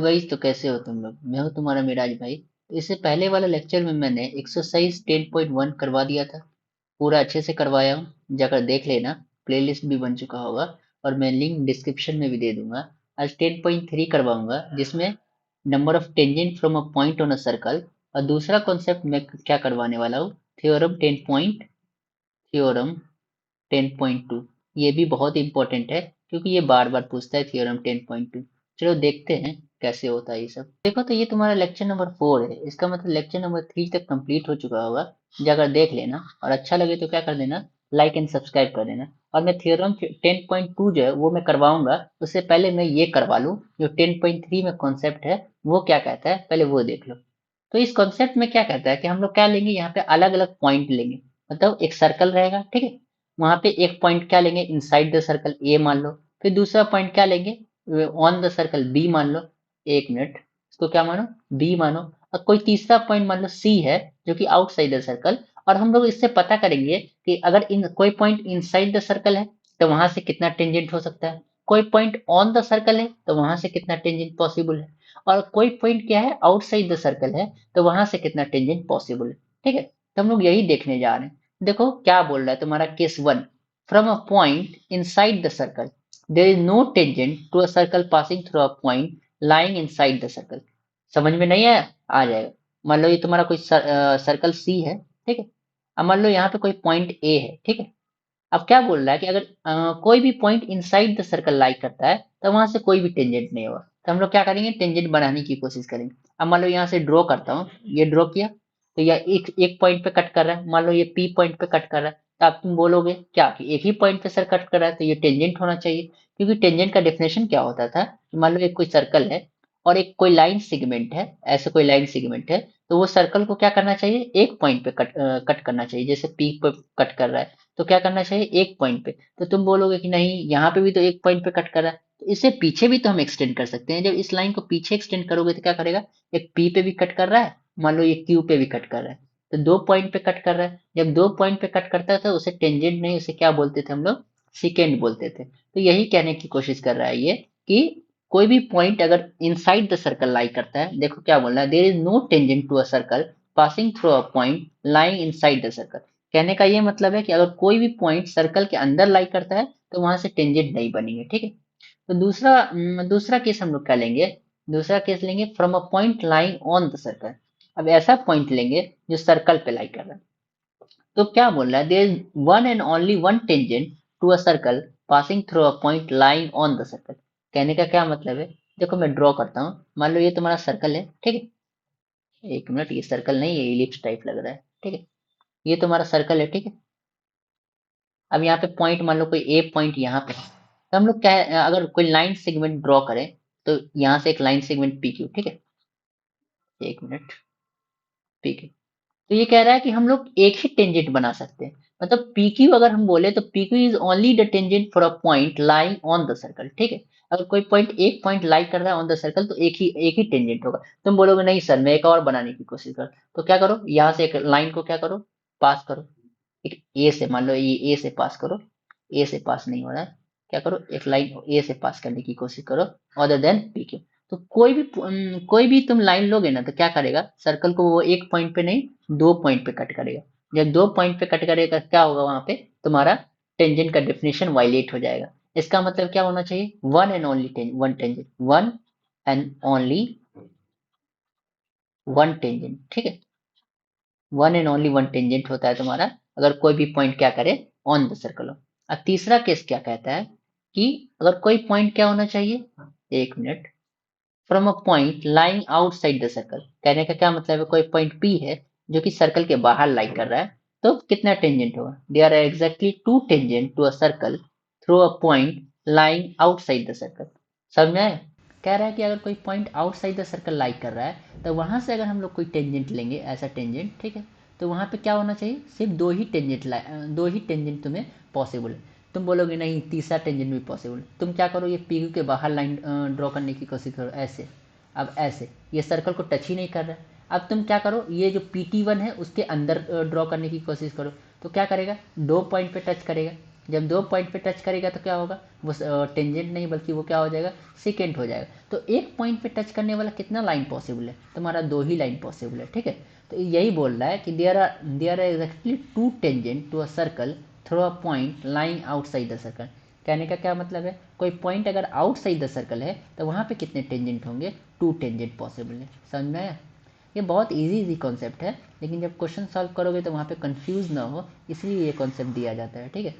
Guys, तो कैसे हो तुम लोग। मैं हूं तुम्हारा मिराज भाई। तो इससे पहले वाला लेक्चर में मैंने एक्सरसाइज 10.1 करवा दिया था। पूरा अच्छे से करवाया हूँ, जाकर देख लेना। प्लेलिस्ट भी बन चुका होगा और मैं लिंक डिस्क्रिप्शन में भी दे दूंगा। आज 10.3 करवाऊंगा, जिसमें number of tangent from a point on a circle. और दूसरा कॉन्सेप्ट मैं क्या करवाने वाला हूँ, थ्योरम 10.2। ये भी बहुत इंपॉर्टेंट है, क्योंकि ये बार बार पूछता है थ्योरम 10.2। चलो देखते हैं कैसे होता है ये सब। देखो, तो ये तुम्हारा लेक्चर नंबर 4 है। इसका मतलब लेक्चर नंबर 3 तक कंप्लीट हो चुका होगा। जाकर देख लेना, और अच्छा लगे तो क्या कर देना, लाइक एंड सब्सक्राइब कर देना। और मैं थ्योरम 10.2 जो है वो मैं करवाऊंगा, उससे पहले मैं ये करवा लूँ जो 10.3 में कॉन्सेप्ट है वो क्या कहता है, पहले वो देख लो। तो इस कॉन्सेप्ट में क्या कहता है कि हम लोग क्या लेंगे, यहाँ पे अलग अलग पॉइंट लेंगे। मतलब एक सर्कल रहेगा, ठीक है। वहां पे एक पॉइंट क्या लेंगे, इनसाइड द सर्कल ए मान लो। फिर दूसरा पॉइंट क्या लेंगे, ऑन द सर्कल बी मान लो। एक मिनट, इसको क्या मानो, बी मानो। और कोई तीसरा पॉइंट मान लो सी है, जो कि आउटसाइड द सर्कल। और हम लोग इससे पता करेंगे कि अगर इन कोई पॉइंट इनसाइड द सर्कल है तो वहां से कितना टेंजेंट हो सकता है। कोई पॉइंट ऑन द सर्कल है तो वहां से कितना टेंजेंट पॉसिबल है। और कोई पॉइंट क्या है, आउटसाइड द सर्कल है, तो वहां से कितना टेंजेंट पॉसिबल है। ठीक है, तो हम लोग यही देखने जा रहे हैं। देखो क्या बोल रहा है तुम्हारा case 1। From a point inside the circle there is no tangent to a circle passing through a point lying inside the circle. समझ में नहीं आया, आ जाएगा। मान लो ये तुम्हारा कोई सर्कल सी है, ठीक है। अब मान लो यहाँ पे कोई पॉइंट ए है, ठीक है। अब क्या बोल रहा है कि अगर कोई भी पॉइंट इनसाइड द सर्कल लाई करता है तो वहां से कोई भी टेंजेंट नहीं होगा। तो हम लोग क्या करेंगे, टेंजेंट बनाने की कोशिश करेंगे। अब मान लो यहाँ से ड्रॉ करता हूँ, ये ड्रॉ किया, तो यह एक एक पॉइंट पे कट कर रहा है। मान लो ये पी पॉइंट पे कट कर रहा है, तो अब तुम बोलोगे क्या कि एक ही पॉइंट पे सर कट कर रहा है, तो ये टेंजेंट होना चाहिए। क्योंकि टेंजेंट का डेफिनेशन क्या होता था कि मान लो एक कोई सर्कल है और एक कोई लाइन सेगमेंट है, ऐसे कोई लाइन सेगमेंट है, तो वो सर्कल को क्या करना चाहिए, एक पॉइंट पे कट करना चाहिए। जैसे पी पे कट कर रहा है, तो क्या करना चाहिए, एक पॉइंट पे। तो तुम बोलोगे कि नहीं, यहाँ पे भी तो एक पॉइंट पे कट कर रहा है, तो इससे पीछे भी तो हम एक्सटेंड कर सकते हैं। जब इस लाइन को पीछे एक्सटेंड करोगे तो क्या करेगा, एक पी पे भी कट कर रहा है, मान लो ये क्यू पे भी कट कर रहा है, तो दो पॉइंट पे कट कर रहा है। जब दो पॉइंट पे कट करता था उसे टेंजेंट नहीं, उसे क्या बोलते थे हम लोग, सिकेंड बोलते थे। तो यही कहने की कोशिश कर रहा है ये कि कोई भी पॉइंट अगर इनसाइड द सर्कल लाई करता है, देखो क्या बोल रहा है, there is no tangent to a circle passing through a point lying inside the circle. कहने का ये मतलब है कि अगर कोई भी पॉइंट सर्कल के अंदर लाई करता है तो वहां से टेंजेंट नहीं बनेंगे, ठीक है। तो दूसरा केस हम लोग क्या लेंगे, दूसरा केस लेंगे from a point lying on the circle. अब ऐसा पॉइंट लेंगे जो सर्कल पे लाई कर रहा है। तो क्या बोल रहा है, there is one and only one tangent to a circle passing through a point lying on the circle. कहने का क्या मतलब है, देखो मैं ड्रॉ करता हूँ। मान लो ये तुम्हारा सर्कल है, ठीक है। एक मिनट, ये सर्कल नहीं है, इलिप्स टाइप लग रहा है, ठीक है। ये तुम्हारा सर्कल है, ठीक है। अब यहाँ पे पॉइंट मान लो कोई ए पॉइंट यहाँ पे है। तो हम लोग क्या है, अगर कोई लाइन सेगमेंट ड्रॉ करें, तो यहाँ से एक लाइन सेगमेंट पी क्यू, ठीक है। एक मिनट, पी क्यू। तो ये कह रहा है कि हम लोग एक ही टेंजेंट बना सकते हैं। मतलब पी क्यू अगर हम बोले तो P Q is only the tangent for a point lying on the circle, ठीक है। अगर कोई पॉइंट एक पॉइंट लाई कर रहा है ऑन द सर्कल तो एक ही टेंजेंट होगा। तुम बोलोगे नहीं सर, मैं एक और बनाने की कोशिश कर। तो क्या करो, यहाँ से एक लाइन को क्या करो, पास करो। एक ए से, मान लो ये ए से पास करो। ए से पास नहीं हो रहा है, क्या करो, एक लाइन ए से पास करने की कोशिश करो, अदर देन पी क्यू। तो कोई भी तुम लाइन लोगे ना, तो क्या करेगा, सर्कल को वो एक पॉइंट पे नहीं, दो पॉइंट पे कट करेगा। जब दो पॉइंट पे कट करेगा क्या होगा, वहां पे तुम्हारा टेंजेंट का डेफिनेशन वायलेट हो जाएगा। इसका मतलब क्या होना चाहिए, one and only one tangent, one and only one tangent, ठीक है। One and only one tangent होता है तुम्हारा, अगर कोई भी पॉइंट क्या करे, ऑन द सर्कल हो। अब तीसरा केस क्या कहता है कि अगर कोई पॉइंट क्या होना चाहिए, एक minute, from a point lying outside the circle. कहने का क्या मतलब है, कोई पॉइंट पी है जो कि सर्कल के बाहर लाई कर रहा है, तो कितना टेंजेंट होगा, they are exactly two tangent to a circle through a point lying outside the circle. समझ में आया? कह रहा है कि अगर कोई point outside the circle lie कर रहा है, तो वहां से अगर हम लोग कोई टेंजेंट लेंगे, ऐसा टेंजेंट, ठीक है। तो वहां पे क्या होना चाहिए, सिर्फ दो ही टेंजेंट तुम्हें पॉसिबल है। तुम बोलोगे नहीं, तीसरा टेंजेंट भी पॉसिबल है। तुम क्या करो, ये पी क्यू के बाहर लाइन ड्रॉ करने की कोशिश करो, ऐसे। अब ऐसे ये सर्कल को टच ही नहीं कर रहा है। अब तुम क्या करो, ये जो पी टी वन है उसके अंदर ड्रॉ करने की कोशिश करो। तो क्या करेगा, दो पॉइंट पे टच करेगा। जब 2 पॉइंट पे टच करेगा तो क्या होगा, वो टेंजेंट नहीं बल्कि वो क्या हो जाएगा, सेकेंट हो जाएगा। तो एक पॉइंट पे टच करने वाला कितना लाइन पॉसिबल है, तुम्हारा 2 ही लाइन पॉसिबल है, ठीक है। तो यही बोल रहा है कि there are exactly 2 tangent to a circle through a point lying outside the circle. कहने का क्या मतलब है, कोई पॉइंट अगर आउटसाइड द सर्कल है तो वहाँ पे कितने टेंजेंट होंगे, 2 टेंजेंट पॉसिबल है। समझ में आया? ये बहुत इजी कॉन्सेप्ट है, लेकिन जब क्वेश्चन सॉल्व करोगे तो वहाँ पे कंफ्यूज ना हो, इसलिए ये कॉन्सेप्ट दिया जाता है, ठीक है।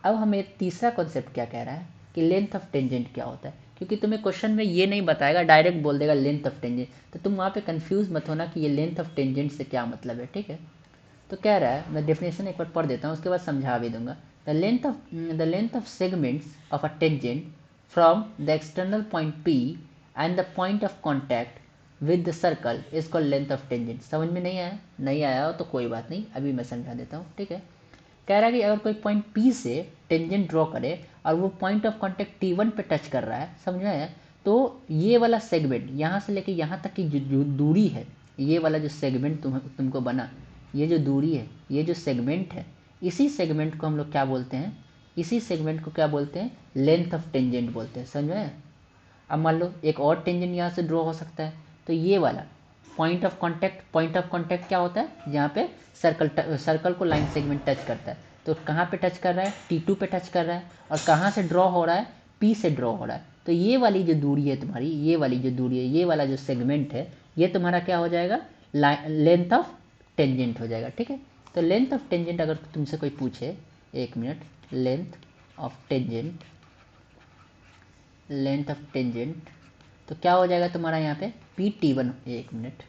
अब हमें तीसरा कॉन्सेप्ट क्या कह रहा है कि लेंथ ऑफ टेंजेंट क्या होता है, क्योंकि तुम्हें क्वेश्चन में ये नहीं बताएगा, डायरेक्ट बोल देगा लेंथ ऑफ टेंजेंट, तो तुम वहाँ पे कंफ्यूज मत होना कि ये लेंथ ऑफ टेंजेंट से क्या मतलब है, ठीक है। तो कह रहा है, मैं डेफिनेशन एक बार पढ़ देता हूँ, उसके बाद समझा भी दूंगा। The length of segments of a tangent from the external point P and the point of contact with the circle is called length of tangent. समझ में नहीं आया हो तो कोई बात नहीं, अभी मैं समझा देता हूँ, ठीक है। कह रहा है कि अगर कोई पॉइंट पी से टेंजेंट ड्रॉ करे और वो पॉइंट ऑफ कॉन्टैक्ट टी1 पे टच कर रहा है, समझ में आया, तो ये वाला सेगमेंट यहाँ से लेके यहाँ तक की जो दूरी है, ये वाला जो सेगमेंट तुमको बना, ये जो दूरी है, ये जो सेगमेंट है, इसी सेगमेंट को हम लोग क्या बोलते हैं, इसी सेगमेंट को क्या बोलते हैं, लेंथ ऑफ टेंजेंट बोलते हैं। समझ में आया? अब मान लो एक और टेंजेंट यहाँ से ड्रॉ हो सकता है, तो ये वाला पॉइंट ऑफ कॉन्टैक्ट क्या होता है, जहाँ पे सर्कल को लाइन सेगमेंट टच करता है, तो कहाँ पे टच कर रहा है, T2 पे टच कर रहा है, और कहाँ से ड्रॉ हो रहा है, P से ड्रॉ हो रहा है। तो ये वाली जो दूरी है तुम्हारी, ये वाली जो दूरी है, ये वाला जो सेगमेंट है, ये तुम्हारा क्या हो जाएगा, लेंथ ऑफ टेंजेंट हो जाएगा, ठीक है। तो लेंथ ऑफ टेंजेंट अगर तुमसे कोई पूछे, एक मिनट, लेंथ ऑफ टेंजेंट तो क्या हो जाएगा तुम्हारा यहाँ पे, PT1, एक मिनट,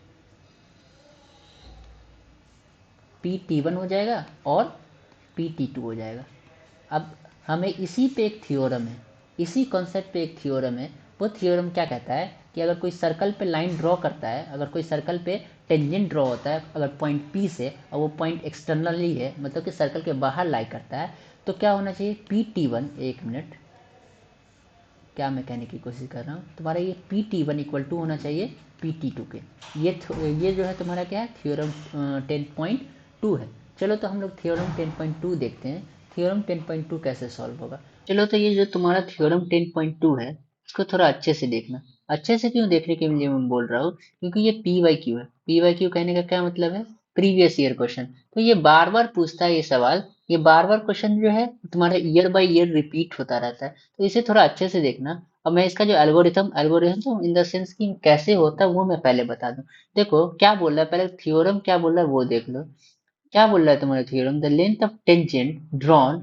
PT1 हो जाएगा और PT2 हो जाएगा। अब हमें इसी पे एक थ्योरम है, इसी कॉन्सेप्ट पे एक थ्योरम है। वो थ्योरम क्या कहता है कि अगर कोई सर्कल पे लाइन ड्रॉ करता है, अगर कोई सर्कल पे टेंजेंट ड्रॉ होता है अगर पॉइंट P से, और वो पॉइंट एक्सटर्नली है, मतलब कि सर्कल के बाहर लाई करता है, तो क्या होना चाहिए, PT1, एक मिनट, क्या मैं कहने की कोशिश कर रहा हूँ, तुम्हारा ये PT1 इक्वल टू होना चाहिए PT2 के। ये जो है तुम्हारा क्या है, थ्योरम 10.2 है। चलो तो हम लोग थ्योरम 10.2 देखते हैं, थ्योरम 10.2 कैसे सॉल्व होगा। चलो तो ये जो तुम्हारा थ्योरम 10.2 है, इसको थोड़ा अच्छे से देखना। अच्छे से क्यों देखने के लिए मैं बोल रहा हूँ, क्योंकि ये PYQ है। PYQ कहने का क्या मतलब है, प्रीवियस ईयर क्वेश्चन। तो ये बार बार पूछता है ये सवाल, ये बार बार क्वेश्चन जो है तुम्हारा ईयर बाय ईयर रिपीट होता रहता है, तो इसे थोड़ा अच्छे से देखना। और मैं इसका जो एल्गोरिथम इन द सेंस कि कैसे होता है वो मैं पहले बता दूं। देखो क्या बोल रहा है, पहले थ्योरम क्या बोल रहा है वो देख लो। क्या बोल रहा है तुम्हारा theorem, the length of tangent drawn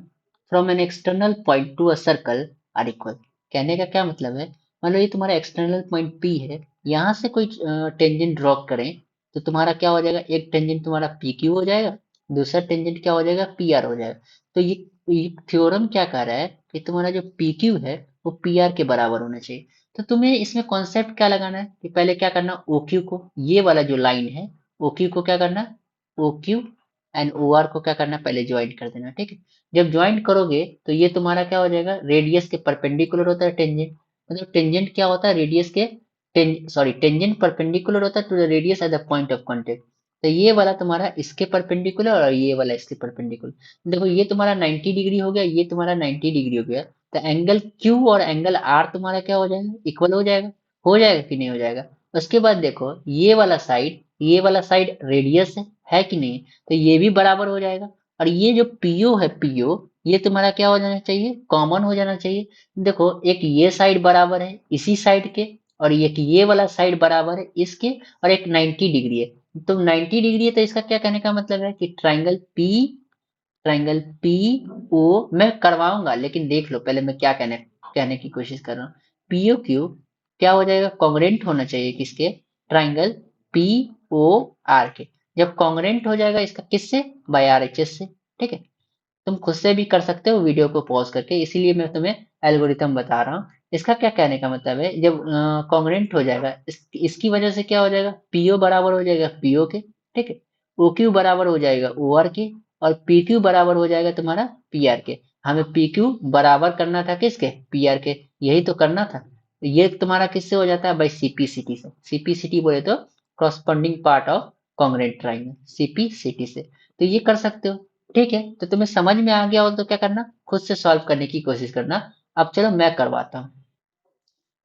from an external point to a circle are equal. कहने का क्या मतलब है, मान लो ये तुम्हारा एक्सटर्नल पॉइंट P है, यहाँ से कोई टेंजेंट ड्रॉ करें, तो तुम्हारा क्या हो जाएगा, एक टेंजेंट तुम्हारा PQ हो जाएगा, दूसरा टेंजेंट क्या हो जाएगा, PR हो जाएगा। तो ये थ्योरम क्या कह रहा है कि तुम्हारा जो PQ है वो PR के बराबर होना चाहिए। तो तुम्हें इसमें कॉन्सेप्ट क्या लगाना है कि पहले क्या करना, OQ को, ये वाला जो लाइन है, OQ को क्या करना, OQ एंड OR को क्या करना, पहले ज्वाइंट कर देना, ठीक है। जब ज्वाइंट करोगे तो ये तुम्हारा क्या हो जाएगा, रेडियस के परपेंडिकुलर होता है टेंजेंट, मतलब टेंजेंट क्या होता है, रेडियस के टेंजेंट परपेंडिकुलर होता है to the radius at the point of contact. तो ये वाला तुम्हारा इसके परपेंडिकुलर और ये वाला इसके परपेंडिकुलर। देखो ये तुम्हारा 90 डिग्री हो गया, ये तुम्हारा 90 डिग्री हो गया, तो एंगल Q और एंगल R तुम्हारा क्या हो जाएगा, इक्वल हो जाएगा कि नहीं हो जाएगा। उसके बाद देखो ये वाला साइड रेडियस है कि नहीं, तो ये भी बराबर हो जाएगा। और ये जो PO है, PO ये तुम्हारा क्या हो जाना चाहिए, कॉमन हो जाना चाहिए। देखो एक ये साइड बराबर है इसी साइड के, और एक ये वाला साइड बराबर है इसके, और एक 90 डिग्री है। तो 90 डिग्री है, तो इसका क्या कहने का मतलब है कि ट्राइंगल P O मैं करवाऊंगा, लेकिन देख लो पहले मैं क्या कहने की कोशिश कर रहा हूँ। POQ क्या हो जाएगा, कॉन्ग्रेंट होना चाहिए किसके, ट्राइंगल POR के। जब कॉन्ग्रेंट हो जाएगा इसका किससे, बाय RHS से, ठीक है। तुम खुद से भी कर सकते हो वीडियो को पॉज करके, इसीलिए मैं तुम्हें एल्गोरिथम बता रहा हूँ। इसका क्या कहने का मतलब है, जब कॉन्ग्रेंट हो जाएगा इसकी वजह से क्या हो जाएगा, PO बराबर हो जाएगा PO के, ठीक है, OQ बराबर हो जाएगा OR के, और PQ बराबर हो जाएगा तुम्हारा PR के। हमें PQ बराबर करना था किसके, PR के, यही तो करना था। ये तुम्हारा किससे हो जाता है, भाई CPCT से। CPCT बोले तो corresponding part of congruent triangle, CPCT से। तो ये कर सकते हो। ठीक है, तो तुम्हें समझ में आ गया हो तो क्या करना, खुद से सॉल्व करने की कोशिश करना। अब चलो मैं करवाता हूँ।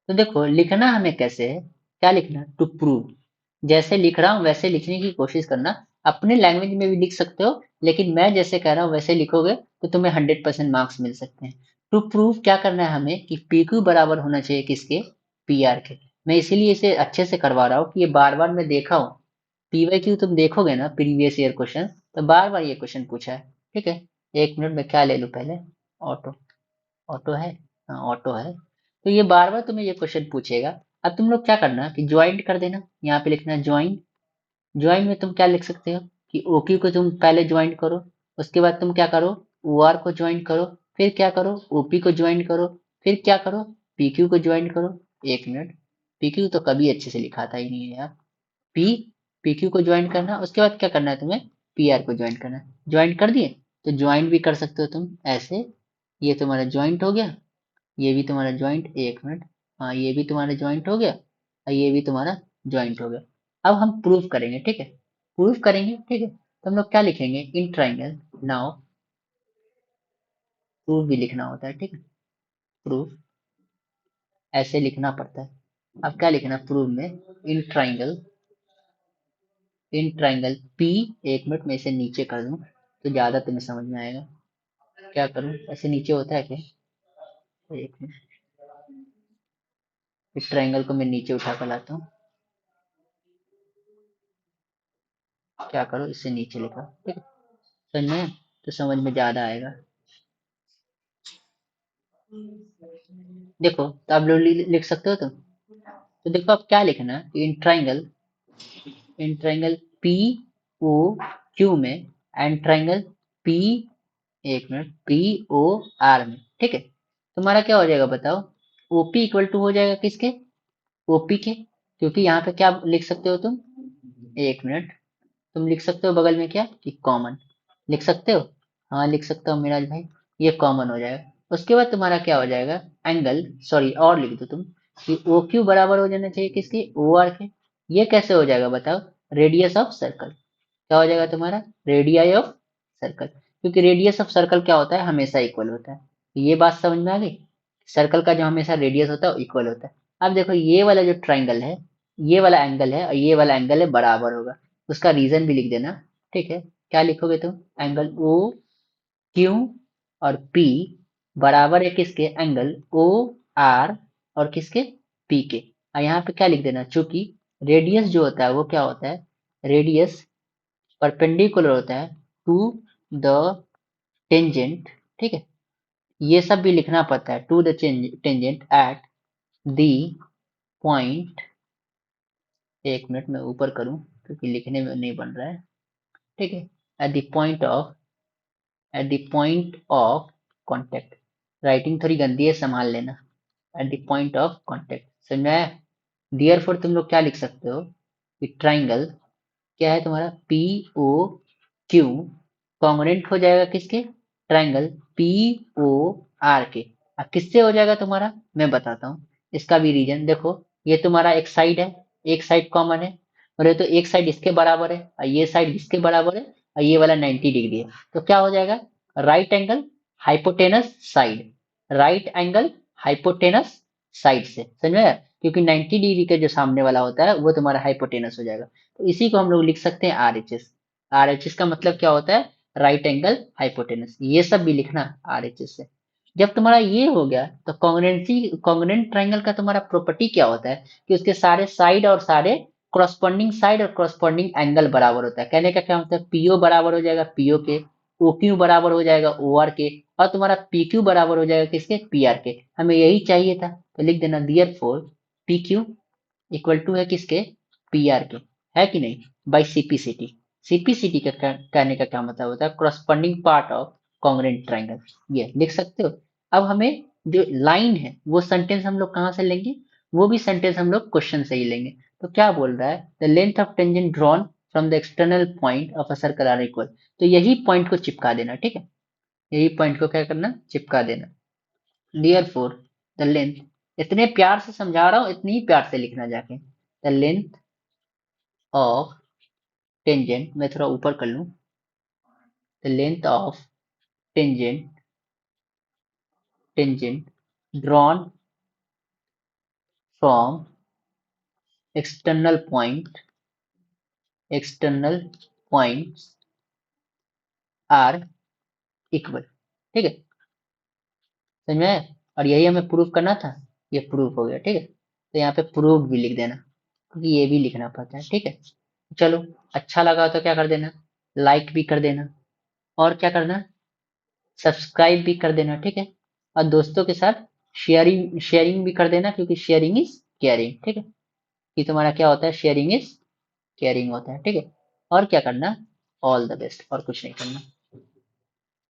तो देखो लिखना हमें कैसे है, क्या लिखना, टू प्रूव। जैसे लिख रहा हूँ वैसे लिखने की कोशिश करना। अपने लैंग्वेज में भी लिख सकते हो, लेकिन मैं जैसे कह रहा हूँ वैसे लिखोगे तो तुम्हें 100% मार्क्स मिल सकते हैं। टू प्रूव क्या करना है हमें कि पी क्यू बराबर होना चाहिए किसके, पी आर के। मैं इसीलिए इसे अच्छे से करवा रहा हूँ कि ये बार बार मैं देखा हूँ। पी वाई क्यू तुम देखोगे ना प्रीवियस ईयर क्वेश्चन, तो बार बार ये क्वेश्चन पूछा है। ठीक है, एक मिनट में क्या ले लूँ पहले, ऑटो, ऑटो है, हाँ ऑटो है। तो ये बार बार तुम्हें ये क्वेश्चन पूछेगा। अब तुम लोग क्या करना कि ज्वाइंट कर देना, यहाँ पे लिखना ज्वाइन। ज्वाइन में तुम क्या लिख सकते हो कि ओक्यू को तुम पहले ज्वाइन करो, उसके बाद तुम क्या करो, ओ आर को ज्वाइन करो, फिर क्या करो, ओपी को ज्वाइन करो, फिर क्या करो, पीक्यू को ज्वाइन करो। एक मिनट, पीक्यू तो कभी अच्छे से लिखाता ही नहीं है यार। पी पीक्यू को ज्वाइन करना, उसके बाद क्या करना है तुम्हें, पी आर को ज्वाइन करना है। ज्वाइन कर दिए, तो ज्वाइन भी कर सकते हो तुम ऐसे, ये तुम्हारा ज्वाइंट हो गया, ये भी तुम्हारा ज्वाइंट, एक मिनट, हाँ ये भी तुम्हारा ज्वाइंट हो गया, और ये भी तुम्हारा ज्वाइंट हो गया। अब हम प्रूफ करेंगे, ठीक है, प्रूफ करेंगे, ठीक है, तो हम लोग क्या लिखेंगे, इन ट्राइंगल। नाउ प्रूफ भी लिखना होता है, ठीक है, प्रूफ ऐसे लिखना पड़ता है। अब क्या लिखना प्रूफ में, इन ट्राइंगल, इन ट्राइंगल पी, एक मिनट में इसे नीचे कर दूं तो ज्यादा तुम्हें समझ में आएगा। क्या करूं, ऐसे नीचे होता है क्या, एक मिनट, इस ट्राइंगल को मैं नीचे उठा कर लाता हूँ। क्या करो, इससे नीचे लिखा, ठीक है, समझ में, तो समझ में ज्यादा आएगा। देखो तो आप लोग लिख सकते हो तुम। तो देखो अब क्या लिखना है, in triangle, in triangle P O Q में, एंड ट्राइंगल पी, एक मिनट, पी ओ आर में, ठीक है, तुम्हारा क्या हो जाएगा बताओ, ओपी इक्वल टू हो जाएगा किसके, ओपी के, क्योंकि यहाँ पे क्या लिख सकते हो तुम, एक मिनट, तुम लिख सकते हो बगल में क्या कि कॉमन, लिख सकते हो, हाँ लिख सकता हूँ मिराज भाई, ये कॉमन हो जाएगा। उसके बाद तुम्हारा क्या हो जाएगा, एंगल, सॉरी और लिख दो तुम, कि ओ क्यू बराबर हो जाना चाहिए किसके, ओ आर के। ये कैसे हो जाएगा बताओ, रेडियस ऑफ सर्कल, क्या हो जाएगा तुम्हारा, रेडियाई ऑफ सर्कल, क्योंकि रेडियस ऑफ सर्कल क्या होता है, हमेशा इक्वल होता है। तो ये बात समझ में आ गई, सर्कल का जो हमेशा रेडियस होता है वो इक्वल होता है। अब देखो ये वाला जो ट्राइंगल है, ये वाला एंगल है और ये वाला एंगल है बराबर होगा, उसका रीजन भी लिख देना, ठीक है, क्या लिखोगे तुम, एंगल ओ क्यू और पी बराबर है किसके, एंगल ओ आर और किसके, पी के। और यहाँ पे क्या लिख देना, चूंकि रेडियस जो होता है वो क्या होता है, रेडियस परपेंडिकुलर होता है टू द टेंजेंट, ठीक है, ये सब भी लिखना पड़ता है, to the tangent at the point, एक मिनट में ऊपर करूं क्योंकि लिखने में नहीं बन रहा है, ठीक है, eight the point of, eight the point of contact, writing थोड़ी गंदी है संभाल लेना, eight the point of contact, समझ में आया। डियर फोर तुम लोग क्या लिख सकते हो कि ट्राइंगल क्या है तुम्हारा, पी ओ क्यू कॉन्ग्रुएंट हो जाएगा किसके, ट्राइंगल पी ओ आर के। अब किससे हो जाएगा तुम्हारा, मैं बताता हूँ इसका भी रीजन। देखो ये तुम्हारा एक साइड है, एक साइड कॉमन है, और ये तो एक साइड इसके बराबर है और ये साइड इसके बराबर है, और ये वाला 90 डिग्री है, तो क्या हो जाएगा, right angle hypotenuse side, right angle hypotenuse side से, समझ में आया? क्योंकि 90 डिग्री के जो सामने वाला होता है वो तुम्हारा हाइपोटेनस हो जाएगा। तो इसी को हम लोग लिख सकते हैं R H S. R H S का मतलब क्या होता है, राइट एंगल हाइपोटेनस, ये सब भी लिखना आर एच एस से। जब तुम्हारा ये हो गया तो कॉन्ग्रुएंसी, कॉन्ग्रुएंट ट्राइंगल का तुम्हारा प्रॉपर्टी क्या होता है कि उसके सारे साइड और सारे करस्पॉन्डिंग साइड और करस्पॉन्डिंग एंगल बराबर होता है। कहने का क्या मतलब, पीओ बराबर हो जाएगा पीओ के, ओ क्यू बराबर हो जाएगा ओ आर के, और तुम्हारा पी क्यू बराबर हो जाएगा किसके, पी आर के। हमें यही चाहिए था, तो लिख देना there four P Q equal to है किसके, पी आर के, है कि नहीं, बाई सीपीसीटी। सीपीसीटी का कहने का क्या मतलब होता है, corresponding part of congruent triangle, ये लिख सकते हो। अब हमें जो लाइन है वो सेंटेंस हम लोग कहाँ से लेंगे, वो भी सेंटेंस हम लोग क्वेश्चन से ही लेंगे। तो क्या बोल रहा है, the length of tangent drawn from the external point of a circle are equal, तो यही पॉइंट को चिपका देना, ठीक है, यही पॉइंट को क्या करना, चिपका देना। डियर फोर द लेंथ, इतने प्यार से समझा रहा हूं, इतनी ही प्यार से लिखना जाके, द लेंथ ऑफ टेंजेंट, मैं थोड़ा ऊपर कर लूं, the length of tangent drawn from external points are equal. ठीक है, समझ में आया? और यही हमें प्रूफ करना था, ये प्रूफ हो गया। ठीक है, तो यहाँ पे प्रूफ भी लिख देना, क्योंकि ये भी लिखना पड़ता है। ठीक है, चलो, अच्छा लगा तो क्या कर देना, लाइक भी कर देना, और क्या करना, सब्सक्राइब भी कर देना। ठीक है, और दोस्तों के साथ शेयरिंग भी कर देना, क्योंकि शेयरिंग इज केयरिंग। ठीक है, कि तुम्हारा क्या होता है, शेयरिंग इज केयरिंग होता है। ठीक है, और क्या करना, ऑल द बेस्ट, और कुछ नहीं करना।